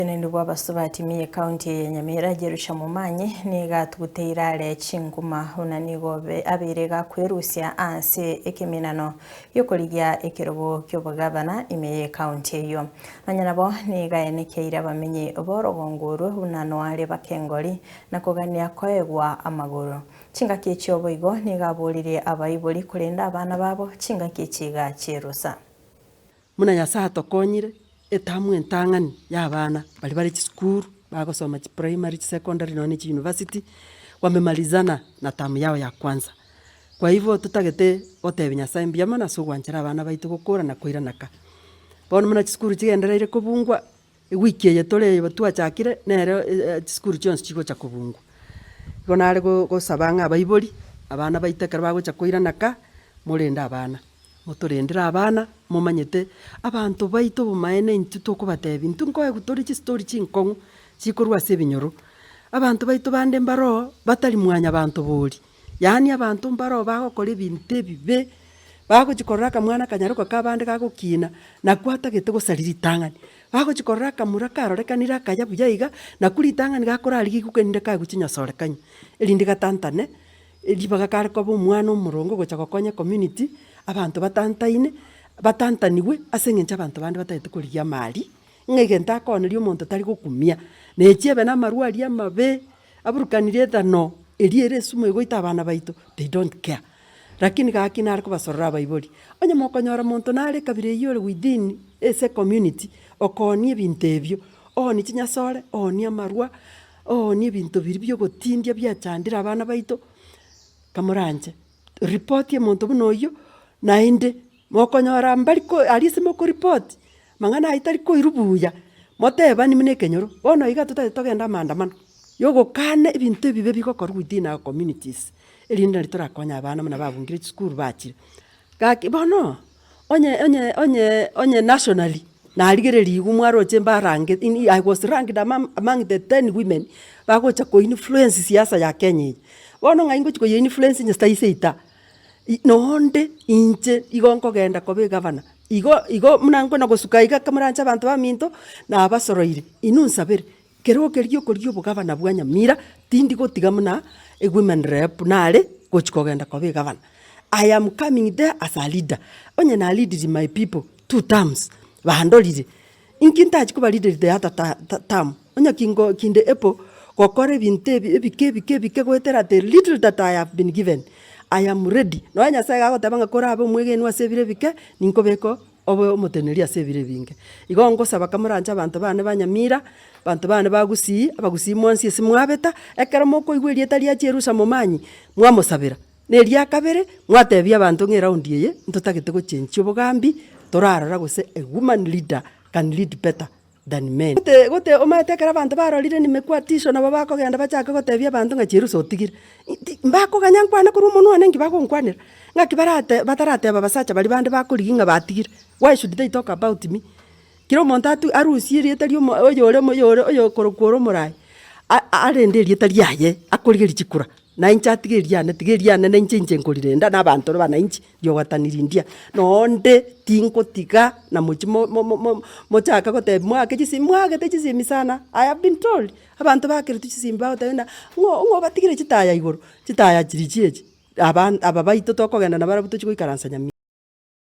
obukene nibwo abasobatimi county ya Nyamira Jerusha Mumanyi niga tuguteirare chinguma unanigobe abirega kwerusia anse ekeminano yokoligia ekirogo kyobagabana imeye county yo anyanabo niga enekeira bamenye borogonguru unanware bakengori nakogania koegwa amaguru chingaki cyoboigo niga bolire abayiboli kurenda abana babo chingaki chiga cherusa muna yasa tokonyire etamu entangani y'abana bali chisukuru bagosoma primary secondary na university wamemalizana na tamu yao ya kwanza. Kwa hivyo tutagete otebi Nyasaye mbiyama na sugwanjira abana baitu gukura na koiranaka bono muna chisukuru chigendereire kubungwa wiki yetore batwachakire nero chisukuru chonse chigo cha kubungwa gona ari gosabanga abaibori abana baitekera bagocha koiranaka murenda abana muturendera abana mumanyete abantu baitu bumaene intu tokubatebi intu nkoye gutori chi story chinkongu chikorwa sebinyoro abantu baitu bande mbaro batari mwanya abantu boli yani abantu mbaro bagokora ebintu ebibe bagochikoraka mwana kanyaruka kabande gagokina na kwatagete gosariri tangani bagochikoraka muraka arorekanira kaya buyaiga na kuri tangani gakora aligi kukeninde ka guchinyasorekanya elinde gatantane elibaga karko bo mwana umurongo gocha gokonya community abantu batantaniwe asengencha abantu bande batayete kuriya mali ngegenta akoneria omonto tari gokumia nechiebe na marwari amabe aburukanire thano eriere sumo igoita abana baitu they don't care lakini gakina ariko basorora abaibori onye mokonyora monto nare kabire yore within ese community okonie ebintu ebio oni chinyasore oni amarwa oni ebintu biri byo gotindia byachandira abana baitu kamoranje report ye monto bunoyo nainde mokonyora mbariko alise moko report mangana itari ko irubuya moteba ni mine kenyoro bono iga togenda maandamano yogo kane ebintu bibe bikokorwa within our communities elinda litorakonya abana muna babungire school bachire gaki bono onye nationally na aligere ligu mwaro chemba range I was ranked among the 10 women bagocha ko influence siasa ya Kenya bono ngaingo chiko influence nya staisita noonde inche igonko genda kobe governor igo munango na gosuka iga kamurancha abantu baminto na abasoroire inunsabere kero kerio korio bugavana bwa Nyamira tindi gotiga muna a women rep nale gochiko genda kobe governor. I am coming there as a leader onye na lead my people 2 terms bahandolire inkinta chikuba leader the other term onye kingo kinde epo kokore binte ebike goetera the little that I have been given I am ready no anya sai gago tabanga kora abo mwegeni wasebire bike ninkobeko obo moteneria sebire binge igongo saba kamuranja abantu bane banyamira abantu bane bagusi abagusi monsi simwabeta ekera moko igwerie tari acherusa Mumanyi mwamosabira neria kabere mwatebia abantu ng'eraundi eye ntotagete gochenchi obogambi torarara gose a woman leader can lead better than men gote omatekera abantu barorire nimekwa tisho na babako genda bachaka gotebia abantu ngacherusa otigire mbako ganyankwana kuri umuntu wanengi bakonkwanira ngaki batarate babasacha bali bande bakuriginga batigire why should they talk about me kiro montatu arusirie tari oyo korokoro morai arenderie tari aye akorigeri chikura na inchatigeria na inche nkorirenda na abantu bana inchi yo watanirindia nonde tinkotiga na mochaka gote mwake chisimu sana I have been told abantu bakire tuchisimba otenda ngo batigire chitaya igoro chitaya chirichieje aba baito tokogenda na barabuto chikoikaransa Nyamira.